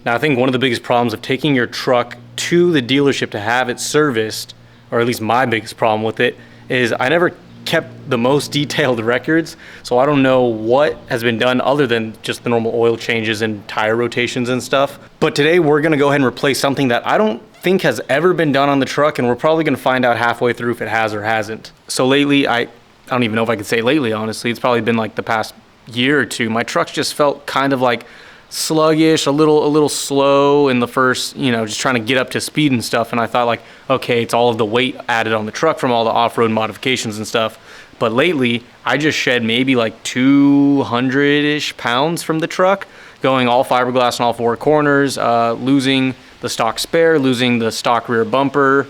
Now, I think one of the biggest problems of taking your truck to the dealership to have it serviced, or at least my biggest problem with it, is I never kept the most detailed records, so I don't know what has been done other than just the normal oil changes and tire rotations and stuff. But today we're gonna go ahead and replace something that I don't think has ever been done on the truck, and we're probably gonna find out halfway through if it has or hasn't. So lately, I don't even know if I could say lately, honestly. It's probably been like the past year or two. My truck's just felt kind of like sluggish, a little slow in the first, just trying to get up to speed and stuff. And I thought like, okay, it's all of the weight added on the truck from all the off-road modifications and stuff. But lately, I just shed maybe like 200-ish pounds from the truck, going all fiberglass in all four corners, losing the stock spare, losing the stock rear bumper,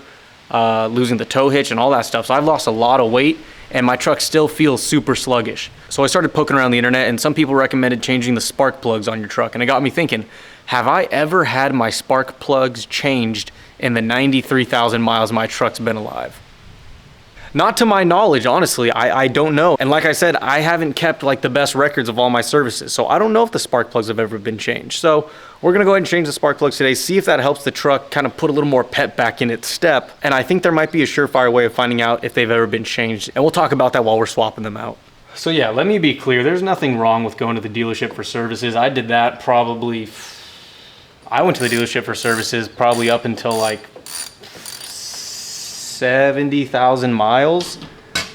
losing the tow hitch and all that stuff. So I've lost a lot of weight, and my truck still feels super sluggish. So I started poking around the internet, and some people recommended changing the spark plugs on your truck. And it got me thinking, have I ever had my spark plugs changed in the 93,000 miles my truck's been alive? Not to my knowledge, honestly. I don't know. And like I said, I haven't kept like the best records of all my services. So I don't know if the spark plugs have ever been changed. So we're gonna go ahead and change the spark plugs today, see if that helps the truck kind of put a little more pep back in its step. And I think there might be a surefire way of finding out if they've ever been changed. And we'll talk about that while we're swapping them out. So yeah, let me be clear. There's nothing wrong with going to the dealership for services. I did that I went to the dealership for services probably up until like 70,000 miles,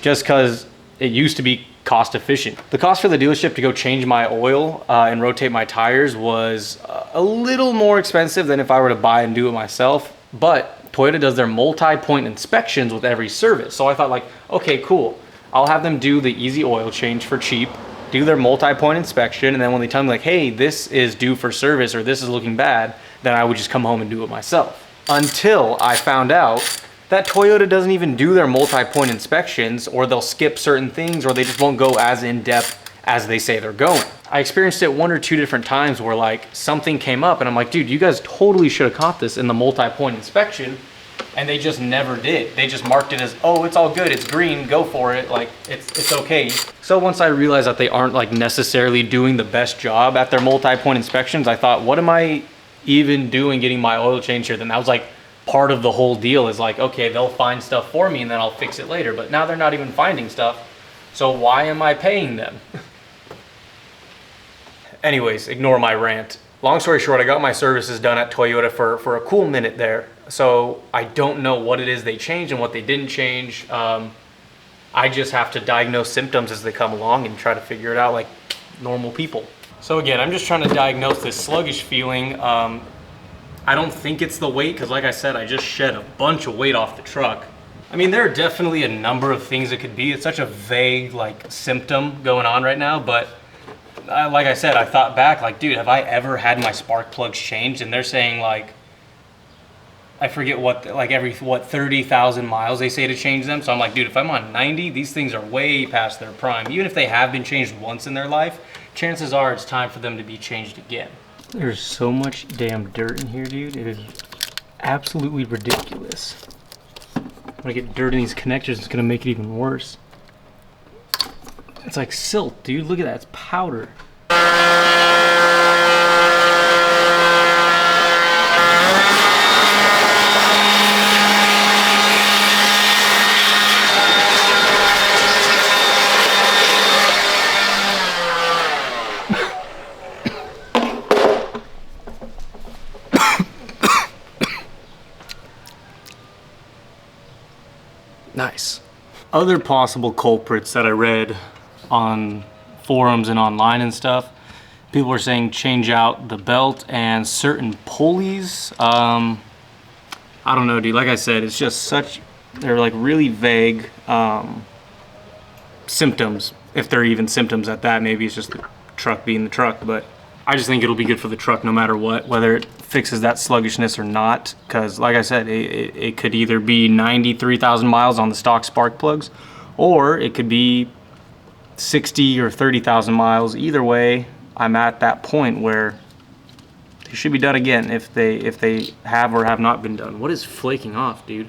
just because it used to be cost efficient. The cost for the dealership to go change my oil and rotate my tires was a little more expensive than if I were to buy and do it myself, but Toyota does their multi-point inspections with every service. So I thought like, okay, cool. I'll have them do the easy oil change for cheap, do their multi-point inspection, and then when they tell me like, hey, this is due for service or this is looking bad, then I would just come home and do it myself. Until I found out that Toyota doesn't even do their multi-point inspections, or they'll skip certain things, or they just won't go as in-depth as they say they're going. I experienced it 1 or 2 different times where like something came up and I'm like, dude, you guys totally should have caught this in the multi-point inspection, and they just never did. They just marked it as, oh, it's all good, it's green, go for it, like it's okay. So once I realized that they aren't like necessarily doing the best job at their multi-point inspections, I thought, what am I even doing getting my oil changed here? Then that was like part of the whole deal, is like, okay, they'll find stuff for me and then I'll fix it later. But now they're not even finding stuff, so why am I paying them? Anyways, ignore my rant. Long story short, I got my services done at Toyota for a cool minute there. So I don't know what it is they changed and what they didn't change. I just have to diagnose symptoms as they come along and try to figure it out like normal people. So again, I'm just trying to diagnose this sluggish feeling. I don't think it's the weight, because like I said, I just shed a bunch of weight off the truck. I mean, there are definitely a number of things it could be. It's such a vague like symptom going on right now, but like I said, I thought back like, dude, have I ever had my spark plugs changed? And they're saying like, I forget what, like every 30,000 miles they say to change them. So I'm like, dude, if I'm on 90, these things are way past their prime. Even if they have been changed once in their life, chances are it's time for them to be changed again. There's so much damn dirt in here, dude. It is absolutely ridiculous. When I get dirt in these connectors, it's gonna make it even worse. It's like silt, dude. Look at that, it's powder. Nice. Other possible culprits that I read on forums and online and stuff, people were saying change out the belt and certain pulleys. I don't know, dude. Like I said, it's just they're like really vague symptoms, if they're even symptoms at that. Maybe it's just the truck being the truck, but I just think it'll be good for the truck no matter what, whether it fixes that sluggishness or not. Because like I said, it could either be 93,000 miles on the stock spark plugs, or it could be 60 or 30,000 miles. Either way, I'm at that point where they should be done again if they have or have not been done. What is flaking off, dude?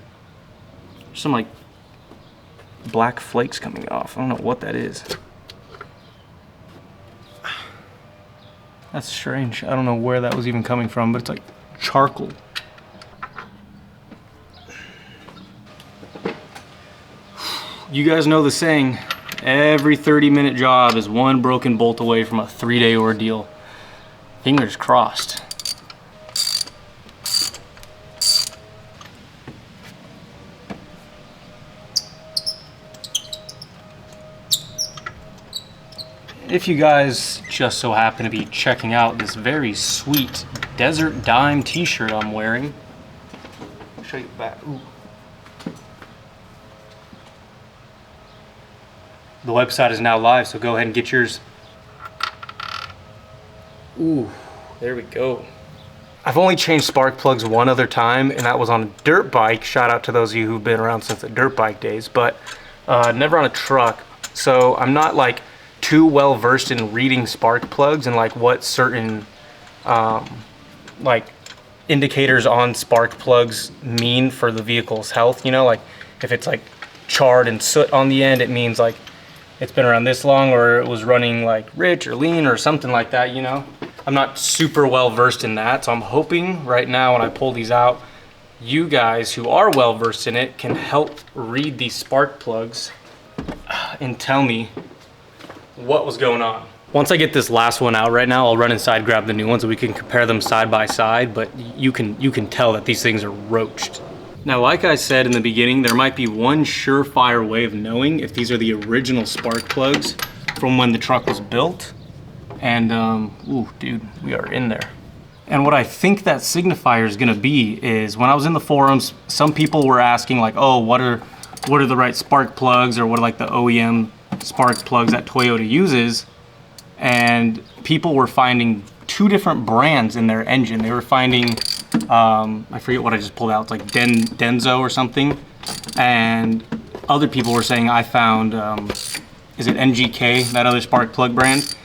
There's some like black flakes coming off. I don't know what that is. That's strange. I don't know where that was even coming from, but it's like charcoal. You guys know the saying, every 30-minute job is one broken bolt away from a 3-day ordeal. Fingers crossed. If you guys just so happen to be checking out this very sweet Desert Dime t-shirt I'm wearing, I'll show you back. Ooh. The website is now live, so go ahead and get yours. Ooh, there we go. I've only changed spark plugs one other time, and that was on a dirt bike. Shout out to those of you who've been around since the dirt bike days, but never on a truck. So I'm not like too well versed in reading spark plugs and like what certain like indicators on spark plugs mean for the vehicle's health. You know, like if it's like charred and soot on the end, it means like it's been around this long, or it was running like rich or lean or something like that, you know? I'm not super well versed in that, so I'm hoping right now when I pull these out, you guys who are well versed in it can help read these spark plugs and tell me what was going on. Once I get this last one out right now, I'll run inside, grab the new ones, so we can compare them side by side, but you can tell that these things are roached. Now, like I said in the beginning, there might be one surefire way of knowing if these are the original spark plugs from when the truck was built. And, ooh, dude, we are in there. And what I think that signifier is gonna be is when I was in the forums, some people were asking like, oh, what are the right spark plugs, or what are like the OEM spark plugs that Toyota uses? And people were finding two different brands in their engine. They were finding, I forget what I just pulled out, it's like Denso or something. And other people were saying, I found, is it NGK, that other spark plug brand?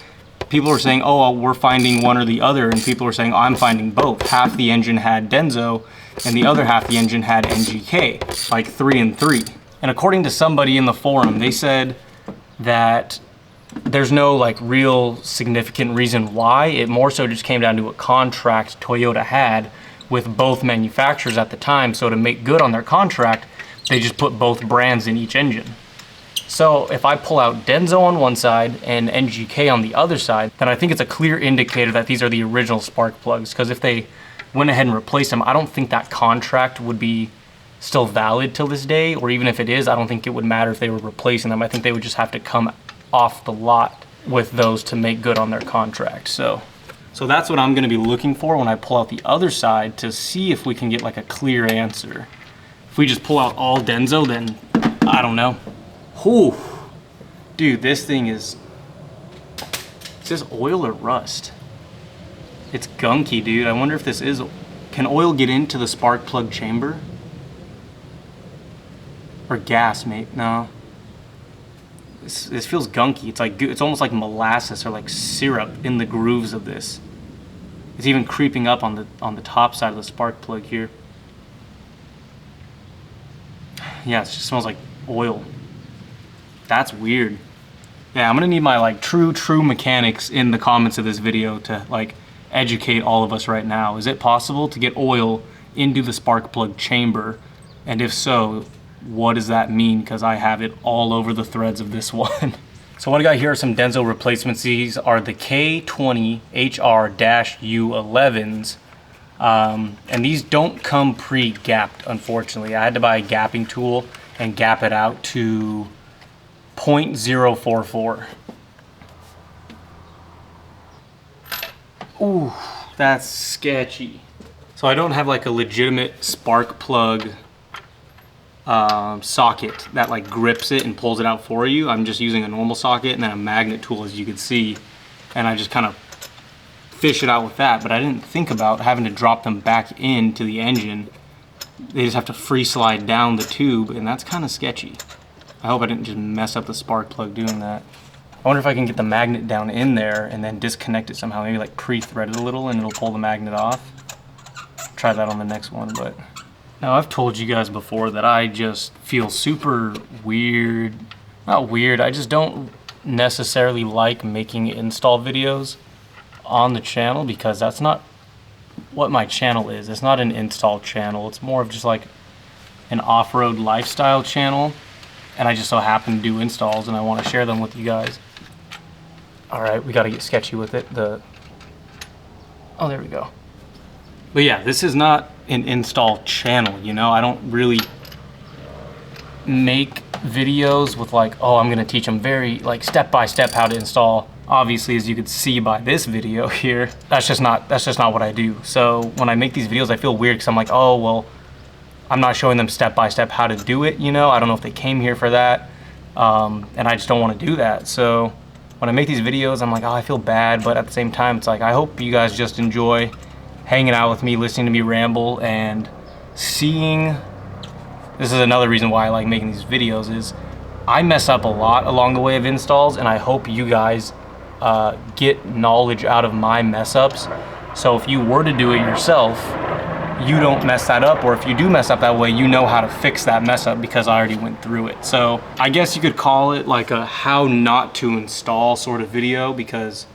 People were saying, oh, we're finding one or the other, and people were saying, oh, I'm finding both. Half the engine had Denso, and the other half the engine had NGK, like 3 and 3. And according to somebody in the forum, they said that there's no like real significant reason why. It more so just came down to a contract Toyota had with both manufacturers at the time. So to make good on their contract, they just put both brands in each engine. So if I pull out Denso on one side and NGK on the other side, then I think it's a clear indicator that these are the original spark plugs. Because if they went ahead and replaced them, I don't think that contract would be still valid till this day. Or even if it is, I don't think it would matter if they were replacing them. I think they would just have to come off the lot with those to make good on their contract. So that's what I'm gonna be looking for when I pull out the other side, to see if we can get like a clear answer. If we just pull out all Denso, then I don't know. Whew. Dude, this thing is this oil or rust? It's gunky, dude. I wonder if this is, can oil get into the spark plug chamber? Or gas, mate, no. This feels gunky. It's like, it's almost like molasses or like syrup in the grooves of this. It's even creeping up on the top side of the spark plug here. Yeah, it just smells like oil. That's weird. Yeah, I'm gonna need my like true mechanics in the comments of this video to like educate all of us right now. Is it possible to get oil into the spark plug chamber? And if so, what does that mean? Because I have it all over the threads of this one. So what I got here are some Denso replacements. These are the K20 HR-U11s. And these don't come pre-gapped, unfortunately. I had to buy a gapping tool and gap it out to 0.044. Ooh, that's sketchy. So I don't have like a legitimate spark plug socket that like grips it and pulls it out for you. I'm just using a normal socket and then a magnet tool, as you can see, and I just kind of fish it out with that. But I didn't think about having to drop them back into the engine. They just have to free slide down the tube, and that's kind of sketchy. I hope I didn't just mess up the spark plug doing that. I wonder if I can get the magnet down in there and then disconnect it somehow, maybe like pre-thread it a little and it'll pull the magnet off. Try that on the next one. But now, I've told you guys before that I just feel super weird. Not weird, I just don't necessarily like making install videos on the channel because that's not what my channel is. It's not an install channel. It's more of just like an off-road lifestyle channel, and I just so happen to do installs and I want to share them with you guys. All right, we got to get sketchy with it. Oh, there we go. But yeah, this is not an install channel, you know? I don't really make videos with like, oh, I'm gonna teach them very like step-by-step how to install. Obviously, as you could see by this video here, that's just not what I do. So when I make these videos, I feel weird because I'm like, oh, well, I'm not showing them step-by-step how to do it, you know? I don't know if they came here for that, and I just don't want to do that. So when I make these videos, I'm like, oh, I feel bad, but at the same time, it's like, I hope you guys just enjoy hanging out with me, listening to me ramble, and seeing. This is another reason why I like making these videos, is I mess up a lot along the way of installs, and I hope you guys get knowledge out of my mess ups. So if you were to do it yourself, you don't mess that up, or if you do mess up that way, you know how to fix that mess up because I already went through it. So I guess you could call it like a how not to install sort of video, because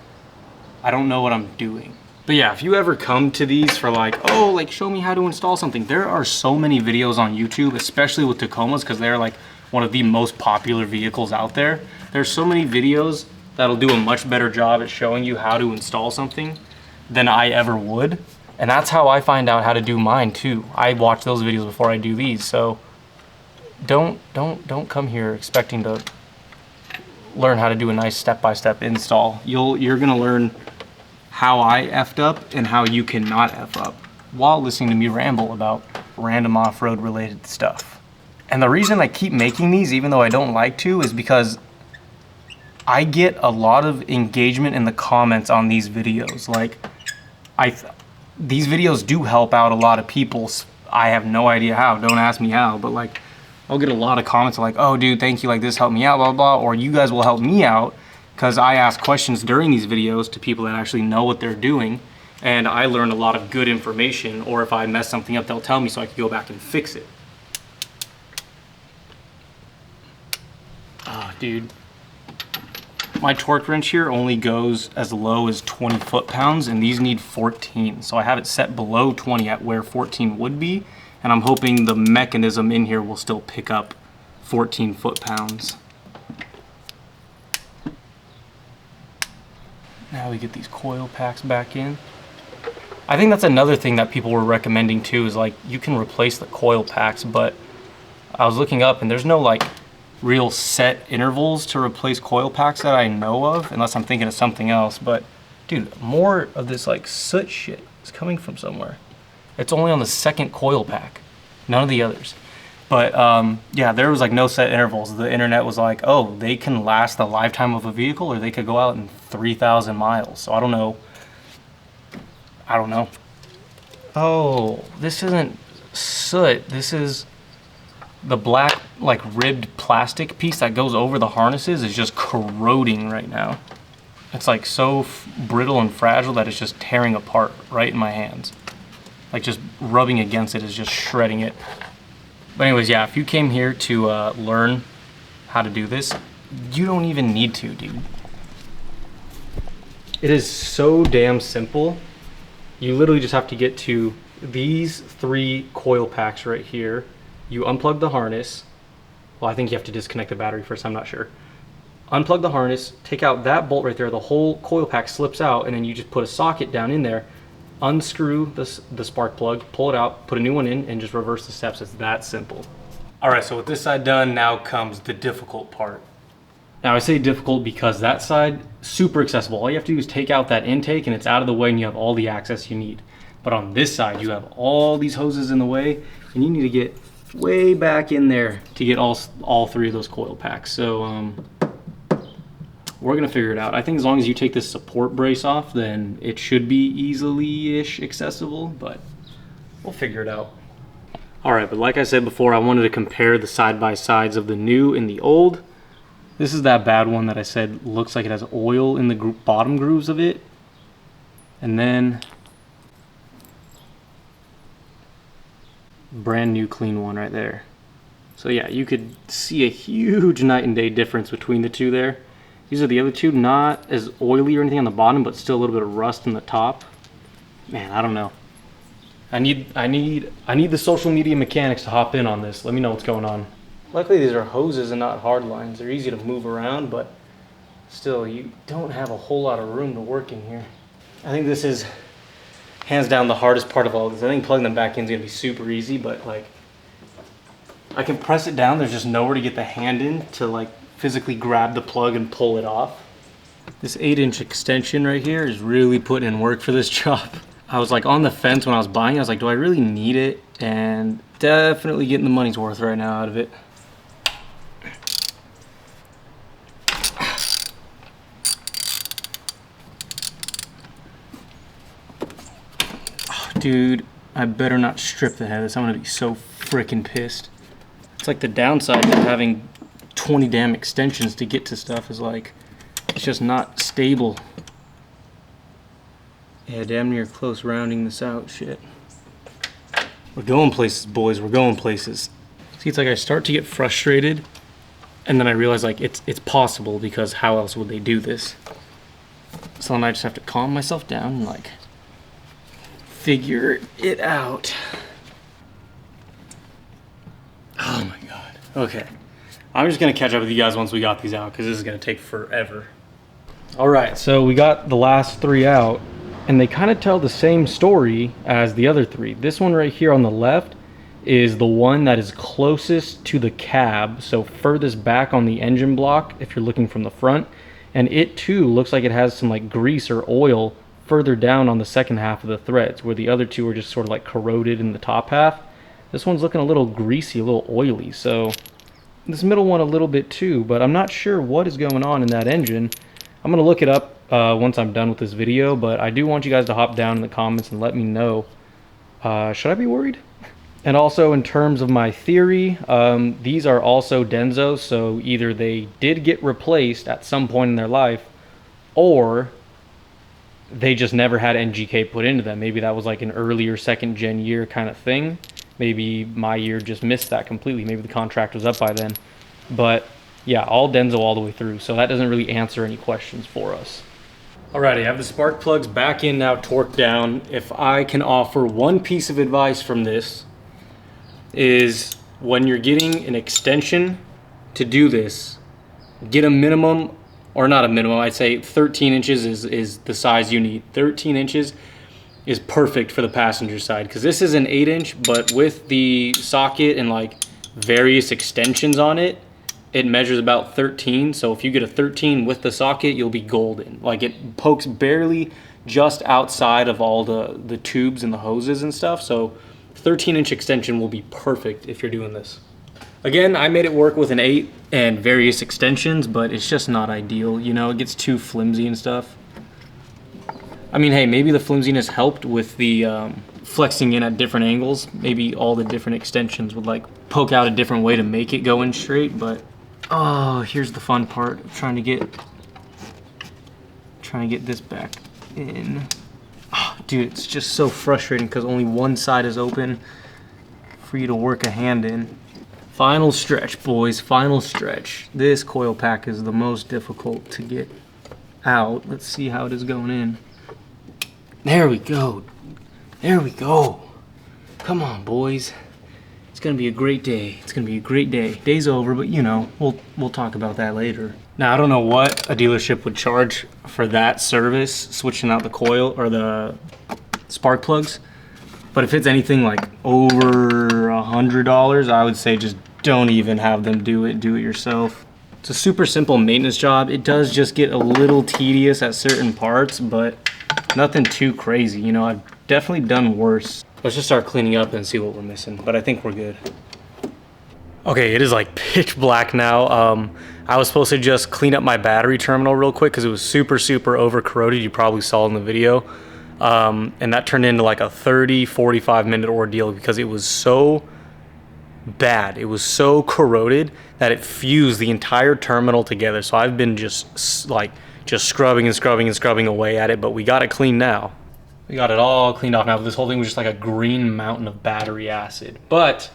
I don't know what I'm doing. But yeah, if you ever come to these for like, oh, like show me how to install something, there are so many videos on YouTube, especially with Tacomas, because they're like one of the most popular vehicles out there. There's so many videos that'll do a much better job at showing you how to install something than I ever would. And that's how I find out how to do mine too. I watch those videos before I do these. So don't come here expecting to learn how to do a nice step-by-step install. You're gonna learn how I effed up and how you cannot F up while listening to me ramble about random off-road related stuff. And the reason I keep making these, even though I don't like to, is because I get a lot of engagement in the comments on these videos. Like, these videos do help out a lot of people. I have no idea how, don't ask me how, but like, I'll get a lot of comments like, oh dude, thank you, like this helped me out, blah, blah, or you guys will help me out, because I ask questions during these videos to people that actually know what they're doing, and I learn a lot of good information, or if I mess something up, they'll tell me so I can go back and fix it. Oh, dude. My torque wrench here only goes as low as 20 foot-pounds, and these need 14. So I have it set below 20 at where 14 would be, and I'm hoping the mechanism in here will still pick up 14 foot-pounds. Now we get these coil packs back in. I think that's another thing that people were recommending too, is like you can replace the coil packs, but I was looking up and there's no like real set intervals to replace coil packs that I know of, unless I'm thinking of something else. But dude, more of this like soot shit is coming from somewhere. It's only on the second coil pack, none of the others. But yeah, there was like no set intervals. The internet was like, oh, they can last the lifetime of a vehicle, or they could go out in 3,000 miles. So I don't know. Oh, this isn't soot. This is the black like ribbed plastic piece that goes over the harnesses is just corroding right now. It's like so brittle and fragile that it's just tearing apart right in my hands. Like just rubbing against it is just shredding it. But anyways, yeah, if you came here to learn how to do this, you don't even need to, dude. It is so damn simple. You literally just have to get to these 3 coil packs right here. You unplug the harness. Well, I think you have to disconnect the battery first, I'm not sure. Unplug the harness, take out that bolt right there, the whole coil pack slips out, and then you just put a socket down in there, unscrew the spark plug, pull it out, put a new one in, and just reverse the steps. It's that simple. All right, so with this side done, now comes the difficult part. Now I say difficult because that side, super accessible. All you have to do is take out that intake and it's out of the way and you have all the access you need. But on this side, you have all these hoses in the way and you need to get way back in there to get all 3 of those coil packs. So we're gonna figure it out. I think as long as you take this support brace off, then it should be easily-ish accessible, but we'll figure it out. All right, but like I said before, I wanted to compare the side-by-sides of the new and the old. This is that bad one that I said looks like it has oil in the bottom grooves of it. And then brand new clean one right there. So yeah, you could see a huge night and day difference between the two there. These are the other two, not as oily or anything on the bottom, but still a little bit of rust in the top. Man, I don't know. I need the social media mechanics to hop in on this. Let me know what's going on. Luckily these are hoses and not hard lines. They're easy to move around, but still you don't have a whole lot of room to work in here. I think this is hands down the hardest part of all this. I think plugging them back in is gonna be super easy, but like I can press it down. There's just nowhere to get the hand in to like physically grab the plug and pull it off. This 8-inch extension right here is really putting in work for this job. I was like on the fence when I was buying it. I was like, do I really need it? And definitely getting the money's worth right now out of it. Oh, dude, I better not strip the head of this. I'm gonna be so freaking pissed. It's like the downside of having 20 damn extensions to get to stuff is like, it's just not stable. Yeah, damn near close rounding this out, shit. We're going places, boys, we're going places. See, it's like I start to get frustrated, and then I realize like it's possible, because how else would they do this? So then I just have to calm myself down and like figure it out. Oh my God, okay. I'm just gonna catch up with you guys once we got these out, because this is gonna take forever. All right, so we got the last 3 out, and they kind of tell the same story as the other 3. This one right here on the left is the one that is closest to the cab, so furthest back on the engine block if you're looking from the front. And it too looks like it has some like grease or oil further down on the second half of the threads, where the other 2 are just sort of like corroded in the top half. This one's looking a little greasy, a little oily, so this middle one a little bit too, but I'm not sure what is going on in that engine. I'm gonna look it up once I'm done with this video, but I do want you guys to hop down in the comments and let me know. Should I be worried? And also, in terms of my theory, these are also Denzos, so either they did get replaced at some point in their life, or they just never had NGK put into them. Maybe that was like an earlier 2nd gen year kind of thing. Maybe my year just missed that completely. Maybe the contract was up by then. But yeah, all Denso all the way through, so that doesn't really answer any questions for us. Alrighty, I have the spark plugs back in now, torqued down. If I can offer one piece of advice from this, is when you're getting an extension to do this, get a minimum, or not a minimum, I'd say 13 inches is the size you need. 13 inches is perfect for the passenger side, because this is an 8-inch, but with the socket and like various extensions on it, it measures about 13. So if you get a 13 with the socket, you'll be golden. Like it pokes barely just outside of all the tubes and the hoses and stuff. So 13-inch extension will be perfect if you're doing this. Again, I made it work with an 8 and various extensions, but it's just not ideal. You know, it gets too flimsy and stuff. I mean, hey, maybe the flimsiness helped with the flexing in at different angles. Maybe all the different extensions would like poke out a different way to make it go in straight, but oh, here's the fun part of trying to get this back in. Oh, dude, it's just so frustrating because only one side is open for you to work a hand in. Final stretch, boys, final stretch. This coil pack is the most difficult to get out. Let's see how it is going in. There we go. There we go. Come on, boys. It's gonna be a great day. It's gonna be a great day. Day's over, but you know, we'll talk about that later. Now, I don't know what a dealership would charge for that service, switching out the coil or the spark plugs. But if it's anything like over $100, I would say just don't even have them do it yourself. It's a super simple maintenance job. It does just get a little tedious at certain parts, but nothing too crazy. You know, I've definitely done worse. Let's just start cleaning up and see what we're missing, but I think we're good. Okay, it is like pitch black now. I was supposed to just clean up my battery terminal real quick because it was super over corroded. You probably saw in the video. And that turned into like a 30-45 minute ordeal because it was so bad. It was so corroded that it fused the entire terminal together. So I've been just scrubbing away at it, but we got it clean now. We got it all cleaned off now. This whole thing was just like a green mountain of battery acid. But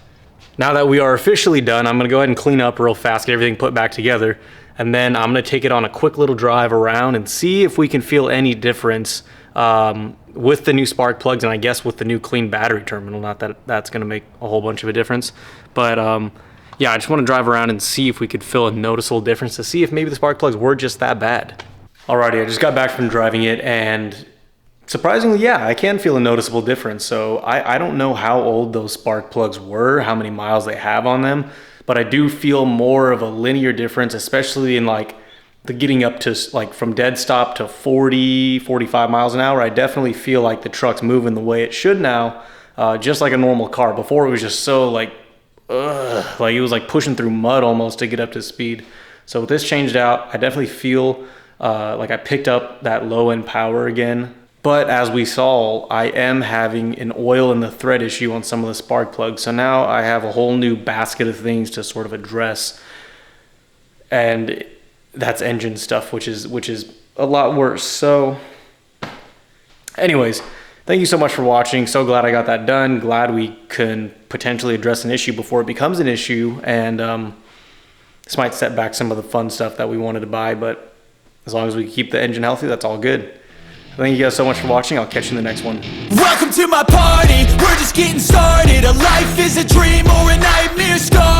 now that we are officially done, I'm gonna go ahead and clean up real fast, get everything put back together. and then I'm gonna take it on a quick little drive around and see if we can feel any difference with the new spark plugs, and I guess with the new clean battery terminal. Not that that's gonna make a whole bunch of a difference, but yeah, I just want to drive around and see if we could feel a noticeable difference, to see if maybe the spark plugs were just that bad. Alrighty, I just got back from driving it, and surprisingly, yeah, I can feel a noticeable difference. So I don't know how old those spark plugs were, how many miles they have on them, but I do feel more of a linear difference, especially in like the getting up to like from dead stop to 40, 45 miles an hour. I definitely feel like the truck's moving the way it should now, just like a normal car. Before it was just so like it was like pushing through mud almost to get up to speed. So with this changed out, I definitely feel like I picked up that low end power again. But as we saw, I am having an oil in the thread issue on some of the spark plugs. So now I have a whole new basket of things to sort of address. And that's engine stuff, which is a lot worse. So anyways, thank you so much for watching. So glad I got that done. Glad we can potentially address an issue before it becomes an issue. And this might set back some of the fun stuff that we wanted to buy, but as long as we keep the engine healthy, that's all good. Thank you guys so much for watching. I'll catch you in the next one. Welcome to my party, we're just getting started. A life is a dream or a nightmare scar.